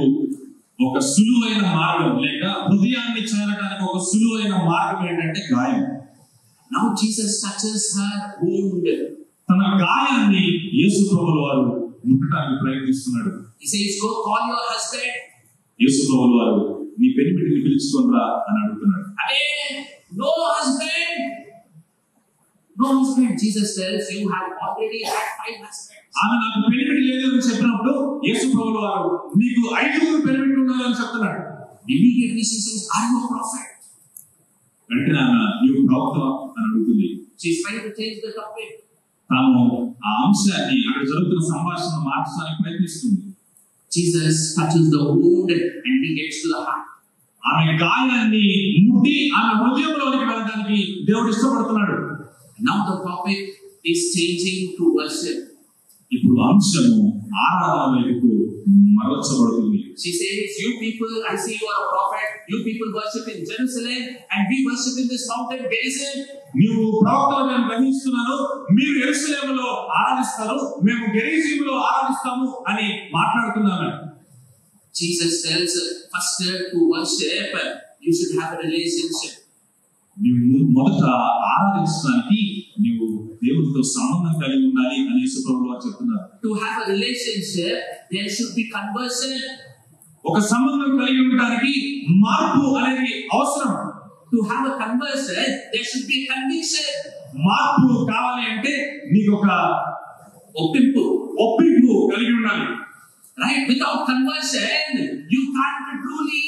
ఒక సులువైన మార్గం లేక హృదయాన్ని చేరడానికి ఒక సులువైన మార్గం ఏంటంటే గాయం. Now Jesus touches her wound. తన గాయాన్ని యేసు ప్రభుల వారు ముట్టడానికి ప్రయత్నిస్తున్నాడు. He says, go call your husband. యేసు ప్రభుల వారు నీ పెనిమిటిని పిలుచుకొనిరా అని అడుగుతున్నాడు. No husband. No husband. Jesus tells you have already had 5 husbands. ఆమె నాకు పెనిమిటి లేదు అని చెప్పినప్పుడు యేసు ప్రభుల వారు నీకు 5 పెనిమిటి ఉన్నారని చెప్తున్నాడు. Immediately she says, are you a prophet? వెంటనే ఆమె నీవు ప్రవక్త అని అడుగుతుంది. She is trying to change the topic. తాను ఆ అంశాన్ని అక్కడ జరుగుతున్న సంభాషణ మార్చడానికి ప్రయత్నిస్తుంది. Jesus touches the wound and he gets to the heart. ఆమె గాయాన్ని ముట్టి ఆమె హృదయంలోనికి వెళ్ళడానికి దేవుడు ఇష్టపడుతున్నాడు. Now the topic is changing to worship. ఇప్పుడు అంశము ఆరాధన వైపుకు మరల్చబడుతుంది. She says, you people, I see you are a prophet. You people worship in Jerusalem and we worship in this mountain Gerizim. నీవు ప్రవక్తను నేను గ్రహిస్తున్నాను, మీరు యెరూషలేములో ఆరాధిస్తారు, మేము గెరిజీములో ఆరాధిస్తాము అని మాట్లాడుతున్నాము. Jesus tells first to worship you should have a relationship. నీవు మొదట ఆరాధించడానికి నీవు దేవునితో సంబంధం కలిగి ఉండాలి అని యేసు ప్రభువు వారు చెప్తున్నారు. To have a relationship there should be conversion. ఒక సంబంధం కలిగి ఉండడానికి మార్పు అనేది అవసరం. To have a conversion there should be conviction. మార్పు కావాలి అంటే నీకు ఒక ఒప్పింపు కలిగి ఉండాలి. Right? Without conversion you can't truly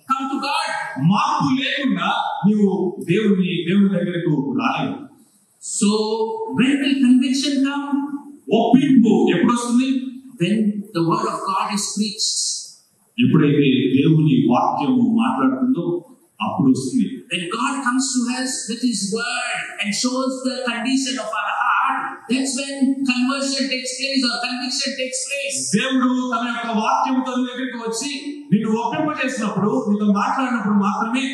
come to God. మార్పు లేకుండా నీవు దేవుని దగ్గరకు రాలేవు. So when will conviction come? ఒప్పింపు ఎప్పుడు వస్తుంది? When the word of God is preached. ఎప్పుడైతే దేవుని వాక్యము మాట్లాడుతుందో అప్పుడు వస్తుంది. When God comes to us with his word and shows the condition of our heart, that's when conversion takes place or conviction takes place. దేవుడు తన యొక్క వాక్యముతో నీ దగ్గరికి వచ్చి నిన్ను ఒప్పింపజేసినప్పుడు, నీతో మాట్లాడినప్పుడు మాత్రమే,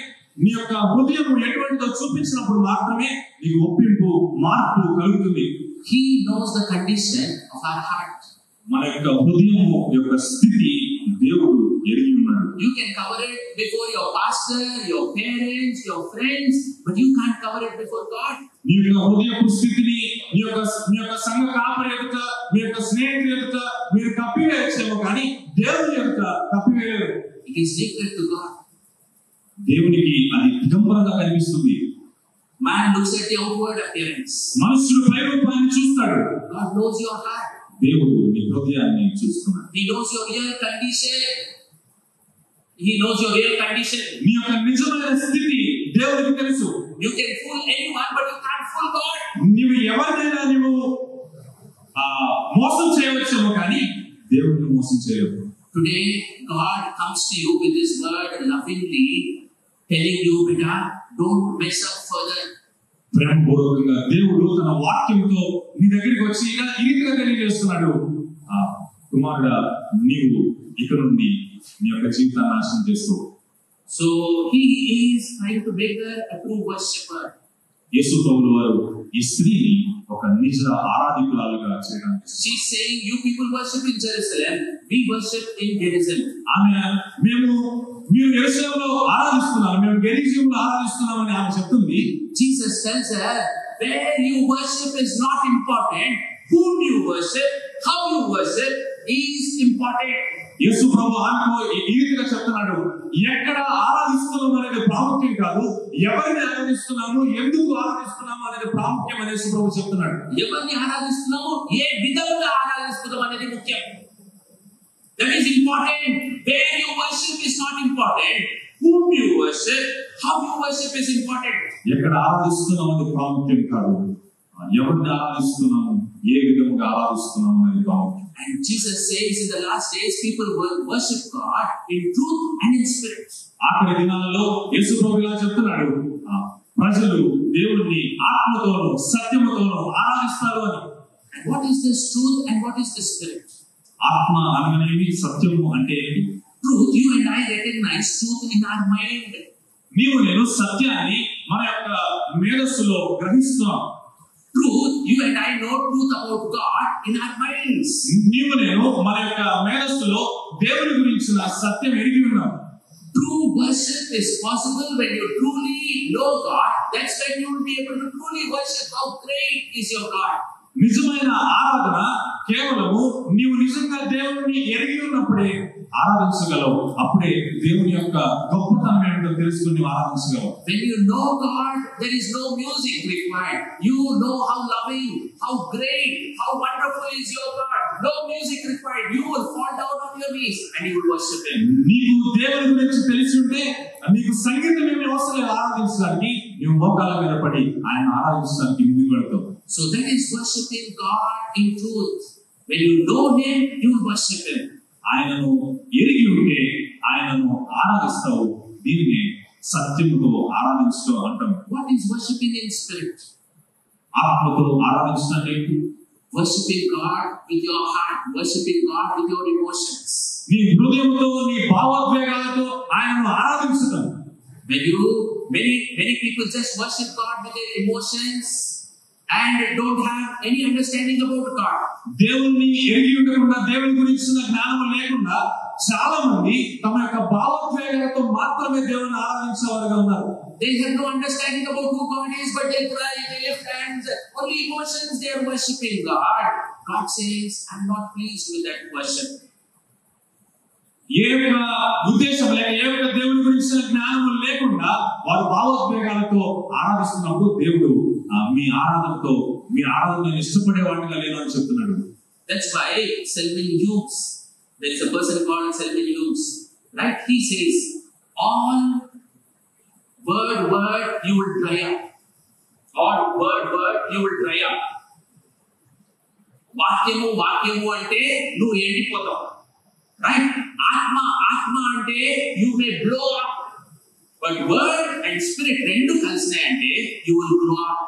నీ యొక్క హృదయం ఎటువంటిదో చూపించినప్పుడు మాత్రమే నీకు ఒప్పింపు, మార్పు కలుగుతుంది. He knows the condition of our heart. మన యొక్క హృదయము యొక్క స్థితి దేవుడు ఎరిగి ఉన్నాడు. You can cover it before your pastor, your parents, your friends, but you can't cover it before God. నీ యొక్క హృదయపు స్థితిని నీ యొక్క సంఘ కాపరి ఎదుట, మీ యొక్క స్నేహితుల ఎదుట మీరు కప్పివేయచ్చేమో కానీ దేవుని యొక్క కప్పివేయలేరు. It is secret to God. దేవునికి అది దిగంబరంగా కనిపిస్తుంది. Man looks at the outward appearance. మనుషుడు పై రూపాన్ని చూస్తాడు. God knows your heart. దేవుడు నీ హృదయాన్ని చూస్తున్నాడు. He knows your real condition. He knows your real condition. నీ యొక్క నిజమైన స్థితి దేవునికి తెలుసు. You can fool anyone, but you can't fool God. నీవు ఎవరినైనా మోసం చేయవచ్చేమో కానీ దేవుడిని మోసం చేయలేవు. Today, God comes to you with His word lovingly, telling you, "Beta, don't mess up further." ప్రేమపూర్వకంగా దేవుడు తన వాక్యంతో నీ దగ్గరికి వచ్చి ఈ రీతిగా తెలియజేస్తున్నాడు, కుమారుడా, నీవు ఇక నుండి నీ యొక్క జీవితాన్ని నాశనం చేసుకో. So He is trying to make her a true worshipper. యేసు ప్రభువు వారు ఈ స్త్రీని ఒక నిజ ఆరాధికురాలుగా చేయడానికి. She's saying, you people worship in Jerusalem, we worship in Gerizim. మీరు యెరూషలేములో ఆరాధిస్తున్నారు, మేము గెరిజీములో ఆరాధిస్తున్నామని ఆమె చెప్తుంది. Jesus tells her, where you worship is not important, whom you worship, how you worship is important. యేసు ప్రభు ఆమెకు ఈ రీతిగా చెప్తున్నాడు, ఎక్కడ ఆరాధిస్తున్నాం అనేది ప్రాముఖ్యం కాదు, ఎవరిని ఆరాధిస్తున్నాము, ఎందుకు ఆరాధిస్తున్నాము అనేది ప్రాముఖ్యం అని యేసు ప్రభు చెప్తున్నాడు. ఎవరిని ఆరాధిస్తున్నాము, ఏ విధంగా ఆరాధిస్తున్నాం అనేది ముఖ్యం. That is important. Where you worship is not important. Whom you worship, how you worship is important. ఎక్కడ ఆరాధిస్తున్నాం అనేది ప్రాముఖ్యం కాదు, ఎవరిని ఆరాధిస్తున్నాము, ఏ విధంగా ఆరాధిస్తున్నాము అనేది ప్రాముఖ్యం. And Jesus says in the last days people will worship God in truth and in spirit. ఆఖరి దినాలలో యేసు ప్రభు ఇలా చెప్తున్నాడు, ప్రజలు దేవుణ్ణి ఆత్మతోనూ సత్యముతోనూ ఆరాధిస్తారు అని. And what is this truth and what is the spirit? ఆత్మ అనగానేమి, సత్యము అంటే ఏంటి? Truth, you and I recognize truth in our mind. నీవు నేను సత్యాన్ని మన యొక్క మేధస్సులో గ్రహిస్తున్నాం. Truth, you and I know truth about God in our minds. నీవు నేను మన యొక్క మేధస్సులో దేవుని గురించిన సత్యం ఎరిగి ఉన్నాం. True worship is possible when you truly know God. That's when you will be able to truly worship how great is your God. నిజమైన ఆరాధన కేవలము నీవు నిజంగా దేవుని ఎరిగి ఉన్నప్పుడే ఆరాధించగలవు. అప్పుడే దేవుని యొక్క గొప్పతనం ఏంటో తెలుసుకుని ఆరాధించగలవు. When you know God, there is no music required. You know how loving, how great, how wonderful is your God. No music required. You will fall down on your knees and you will worship Him. నీకు దేవుని గురించి తెలిసి ఉంటే నీకు సంగీతం ఏమీ అవసరం లేదు ఆరాధించడానికి. నీవు మోకాళ్ళ మీద పడి ఆయన ఆరాధించడానికి ముందుకు వెళ్తావు. So that is worshiping God in truth. When you know Him, you will worship Him. ఆయనను ఎరిగి ఉంటే ఆయనను ఆరాధిస్తావు. దీనిని సత్యముతో ఆరాధించడం అంటాం. What is worshiping in spirit? ఆత్మతో ఆరాధించడం ఏంటి? Worshiping God with your heart, worshiping God with your emotions. నీ హృదయంతో, నీ భావోద్వేగాలతో ఆయనను ఆరాధించడం. Many people just worship God with their emotions and don't have any understanding about God. దేవుణ్ణి ఎరిగి ఉండకుండా, దేవుని గురించిన జ్ఞానం లేకుండా చాలా మంది తమ యొక్క భావోద్వేగాలతో మాత్రమే దేవుని ఆరాధించేవారుగా ఉన్నారు. They have no understanding about who God is, but they cry, they lift hands, only emotions, they are worshiping God. God says, I'm not pleased with that worship. ఏ యొక్క ఉద్దేశం లేక, ఏ యొక్క దేవుని గురించిన జ్ఞానం లేకుండా వారు భావోద్వేగాలతో ఆరాధిస్తున్నప్పుడు దేవుడు మీ ఆరాధన ఇష్టపడే వాటిగా లేదు అని చెప్తున్నాడు. That's why Selwyn Hughes, there is a person called Selwyn Hughes, right? He says, all word you will dry up. All word you will dry up. వాక్యము అంటే నువ్వు ఎండిపోతావు, రైట్? ఆత్మ అంటే you may blow up, but word and spirit రెండు కలిసినాయంటే you will grow up,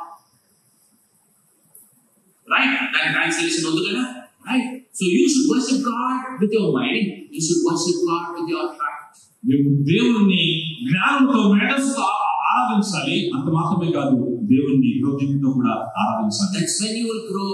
right? దాని translation ఉంది కదా, right? So you should worship God with your mind, you should worship God with your heart. నువ్వు దేవుణ్ణి జ్ఞానంతో, మేధస్సుతో ఆరాధించాలి. అంత మాత్రమే కాదు, దేవుణ్ణి హృదయంతో కూడా ఆరాధించాలి. That's when you will grow.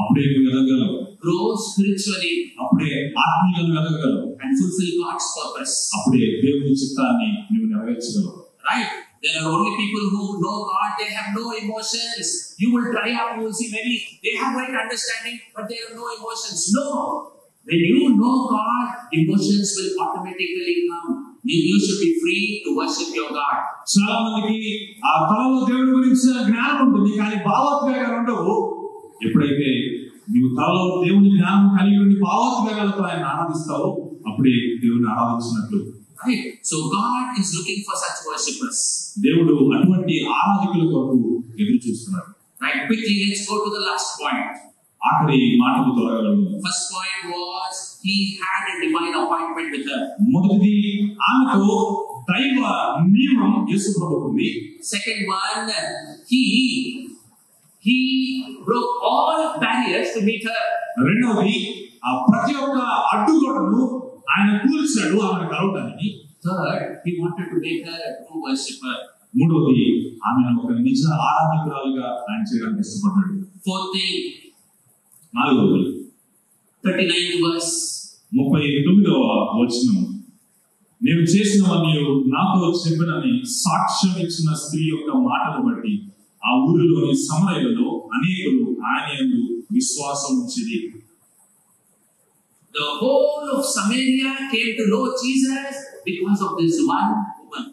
అప్పుడే నువ్వు ఎదగలవు. Grow spiritually. అప్పుడే ఆత్మీయంగా ఎదగలవు. And fulfill God's purpose. అప్పుడే దేవుని చిత్తాన్ని నువ్వు నెరవేర్చగలవు. Right? There are only people who know God, they have no emotions. You will dry up, you will see many, they have right understanding, but they have no emotions. No. When you know God, emotions will automatically come. You should be free to worship your God. చాలా మందికి ఆ తలలో దేవుని గురించిన జ్ఞానం ఉంటుంది, కానీ భావోద్వేగాలు ఉండవు. ఎప్పుడైతే నీవు తలలో దేవుని జ్ఞానం కలిగి ఉండి భావోద్వేగాలతో ఆయన ఆరాధిస్తావు, అప్పుడే దేవుని ఆరాధించినట్లు. Right? So God is looking for such worshippers. దేవుడు అటువంటి ఆరాధకుల కొరకు ఎదురు చూస్తున్నాడు. Right? Quickly, let's go to the last point. ఆఖరి మాటకు తొలగలను. First point was he had a divine appointment with her. మొదటిది, ఆమెతో దైవ నియమం యేసు ప్రభువుకు ఉంది. Second one, he broke all barriers to meet her. రెండవది, ప్రతి ఒక్క అడ్డుగోడను ఆయన కూల్చాడు ఆమెను కలవడానికి. Third, he wanted to make her a true worshipper. మూడవది, ఆమెను ఒక నిజ ఆరాధకురాలుగా ఆయన చేయడానికి ఇష్టపడ్డాడు. Fourth thing, నాలుగవది 39th verse. 39వ వచనం. నేను చేసినవన్నీ నాతో చెప్పినని సాక్ష్యం ఇచ్చిన స్త్రీ యొక్క మాటను బట్టి ఆ ఊరిలోని సమరయులలో అనేకులు ఆయన యందు విశ్వాసం ఉంచిరి. The whole of Samaria came to know Jesus because of this one woman.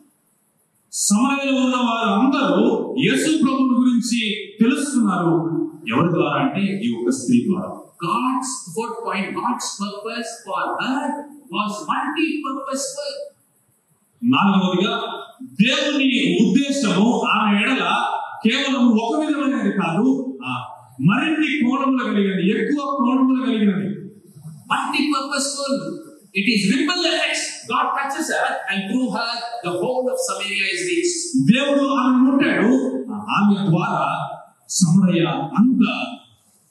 సమరయలో ఉన్న వారందరూ యేసు ప్రభువుని గురించి తెలుసుకున్నారు. ఎవరి ద్వారా అంటే ఈ ఒక స్త్రీ ద్వారా. God's fourth point, God's purpose for her was multi-purposeful. నాలుగవదిగా దేవుని ఉద్దేశము ఆమె ఎడల కేవలం ఒక విధమైనది కాదు, మరిన్ని కోణములు కలిగినది, ఎక్కువ కోణములు కలిగినది. Multi-purposeful. It is ripple effects. God touches her and through her the whole of Samaria is reached. దేవుడు ఆమె ముట్టాడు, ఆమె ద్వారా సమరయ అంతా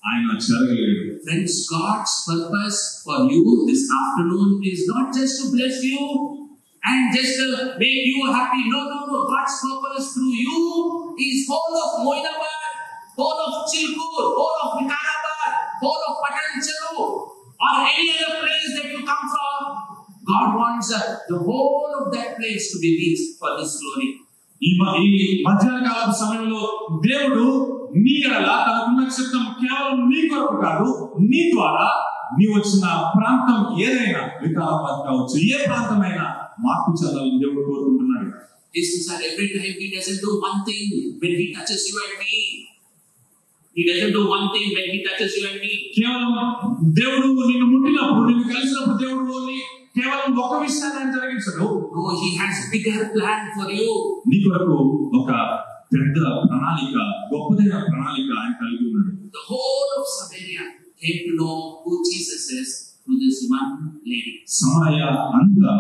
ఆయన చేరగలిగాడు. Friends, God's purpose for you this afternoon is not just to bless you and just to make you happy. No. God's purpose through you is whole of Moinabad, whole of Chilkur, whole of Vikarabad, whole of Patancheru, or any other place that you come from. God wants the whole of that place to be reached for His glory. ఈ మధ్యాహ్న కాలపు సమయంలో దేవుడు నీ ఎడల తనకున్న చిత్తం కేవలం నీ కొరకు కాదు, నీ ద్వారా నీ వచ్చిన ప్రాంతం ఏదైనా, వికారాబాద్ కావచ్చు, ఏ ప్రాంతమైనా మార్పు చెందాలని దేవుడు కోరుకుంటున్నాడు. Every time He doesn't do one thing when He touches you and me. He doesn't do one thing when He touches you and me. కేవలం దేవుడు నిన్ను ముట్టినప్పుడు, నిన్ను కలిసినప్పుడు దేవుడు ఓన్లీ కేవలం ఒక విషయాన్ని జరిగించడు. No, He has bigger plan for you. నీ కొరకు ఒక పెద్ద ప్రణాళిక, గొప్పదైన ప్రణాళిక ఆయన కలిగి ఉన్నాడు. The whole of Samaria came to know who Jesus is through this one lady. సమరయ అంతా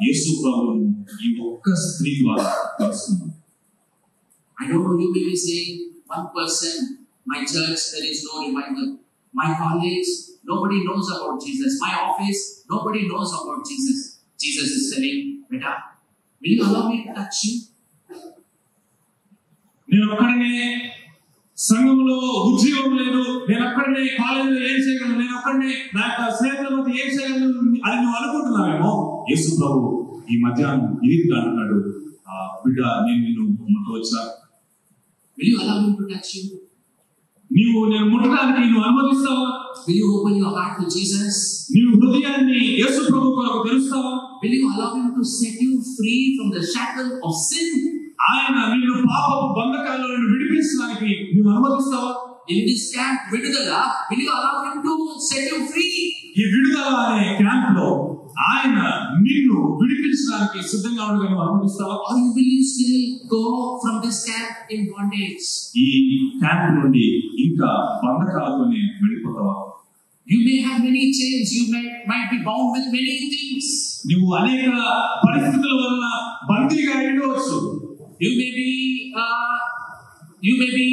యేసు ప్రభువును ఈ ఒక్క స్త్రీ ద్వారా తెలుసుకున్నారు. I don't know, you may be saying, one person, my church, there is no revival. My college, nobody knows about Jesus. My office, nobody knows about Jesus. Jesus is saying, Beta, will you allow me to touch you? నేను ఒక్కడనే సంఘంలో ఉద్యోగం లేదు, నేను ఒక్కడనే కాలేజీలో ఏం చేయగలను, నేను ఒక్కడనే నా యొక్క స్నేహితుల మధ్య ఏం చేయగలను అని నువ్వు అనుకుంటున్నావేమో. యేసు ప్రభు ఈ మధ్యాహ్నం ఇది అంటున్నాడు, బిడ్డ నేను నిన్ను ముట్టవచ్చా? Will you allow me to touch you? నీవు నేను ముట్టడానికి నువ్వు అనుమతిస్తావా? Will you open your heart to Jesus? నీవు హృదయాన్ని యేసు ప్రభు కొరకు తెరుస్తావా? Will you allow Him to set you free from the shackle of sin? ఆయన నిన్ను పాపపు బంధకాల నుండి విడిపించడానికి నువ్వు అనుమతిస్తావా? In this camp, Vidudala, will you allow Him to set you free? ఈ విడుదల అనే క్యాంప్ లో ఆయన నిన్ను విడిపించడానికి సిద్ధంగా ఉండగా నువ్వు అనుమతిస్తావా? Or will you still go from this camp in bondage? ఈ క్యాంప్ నుండి ఇంకా బంధకాలతోనే వెళ్ళిపోతావా? You may have many chains. You might be bound with many things. నువ్వు అనేక పరిస్థితుల వలన బందీగా ఉండవచ్చు. You may be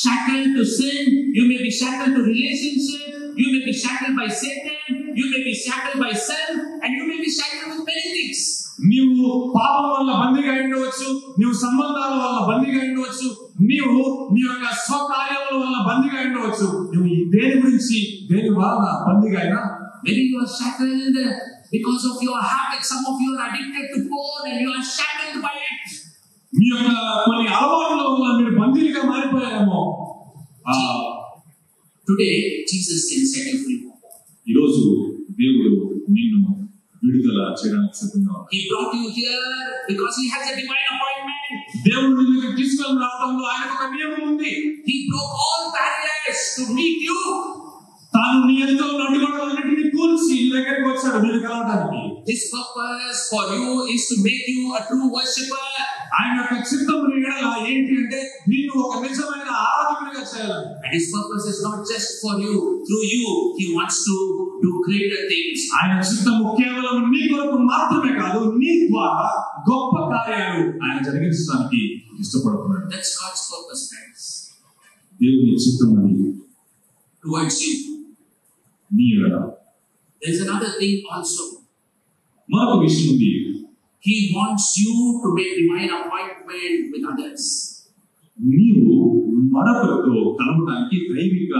shackled to sin. You may be shackled to relationship. You may be shackled by Satan. You may be shackled by self, and you may be shackled with many things. నీవు పాపం వల్ల బందీగా ఉండవచ్చు, నీవు సంబంధాల వల్ల బందీగా ఉండవచ్చు, నీవు నీ యొక్క స్వకార్యముల వల్ల బందీగా ఉండవచ్చు. నువ్వు దేని గురించి దేని వలన బందీగా అయినా, maybe you are shackled because of your habit. Some of you are addicted to porn and you are shackled by it. మీ యొక్క కొన్ని అలవాట్ల వల్ల మీరు బందీలుగా మారిపోయారేమో. Today Jesus can set you free. ఈరోజు దేవుడు నిన్ను విడుదల చేయడానికి సిద్ధంగా. He brought you here because He has a divine appointment. దేవుడు నిన్ను తీసుకొని రావడంలో ఆయనకు ఒక నియమం ఉంది. He broke all barriers to meet you. తాను నీ ఎదుట ఉన్న అడ్డుగోడలన్నిటిని కూల్చి నీ దగ్గరికి వచ్చాడు నిన్ను కలవడానికి. His purpose for you is to make you a true worshipper. ఆయన యొక్క చిత్తము నీ ఎడల ఏంటి అంటే నిన్ను ఒక నిజమైన ఆరాధకునిగా చేయాలి. And His purpose is not just for you. Through you, He wants to do greater things. ఆయన చిత్తము కేవలం నీ కొరకు మాత్రమే కాదు, నీ ద్వారా గొప్ప కార్యాలు ఆయన జరిగించడానికి ఇష్టపడుతున్నాడు. That's God's purpose, friends. దేవుని చిత్తము towards you. నీ ఎడల. There's another thing also. మరొక విషయం ఉంది. He wants you to make divine appointment with others. నీవు మరొకరితో కలవడానికి దైవిక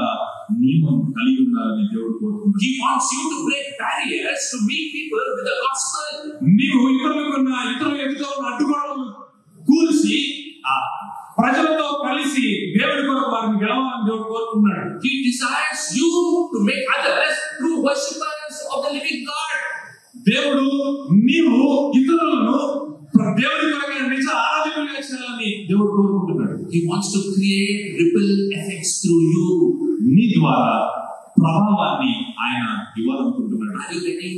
నియమం కలిగి ఉండాలని దేవుడు కోరుకుంటున్నాడు. He wants you to break barriers to meet people with the gospel. నీవు ఇతరుల ఎదుట ఉన్న అడ్డుగోడలను కూల్చి ఆ ప్రజలతో కలిసి దేవుడి కొరకు వారిని గెలవాలని దేవుడు కోరుకుంటున్నాడు. He desires you to make others true worshippers of the living God. దేవుడు నీవు ఇతరులను దేవుడి కొరకైన నిజ ఆరాధకులుగా చేయాలని దేవుడు కోరుకుంటున్నాడు. He wants to create ripple effects through you. నీ ద్వారా ప్రభావాన్ని ఆయన ఇవ్వాలనుకుంటున్నాడు. Are you ready?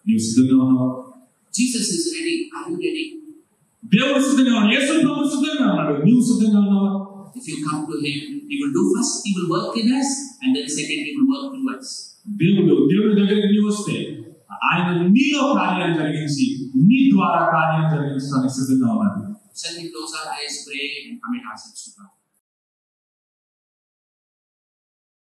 నీవు సిద్ధంగా ఉన్నావా? Jesus is ready. Are you ready? దేవుడు సిద్ధంగా ఉన్నాడు. యేసు ప్రభువు సిద్ధంగా ఉన్నాడు. నీవు సిద్ధంగా ఉన్నావా? If you come to him, he will do first, he will work in us, and then second, he will work through us. దేవుడి దగ్గరికి నీవు వస్తే ఆయన నీలో కార్యాలు జరిగించి నీ ద్వారా కార్యాలు జరిగించడానికి సిద్ధంగా ఉన్నాడు. Shall we close our eyes, pray, and commit ourselves to God?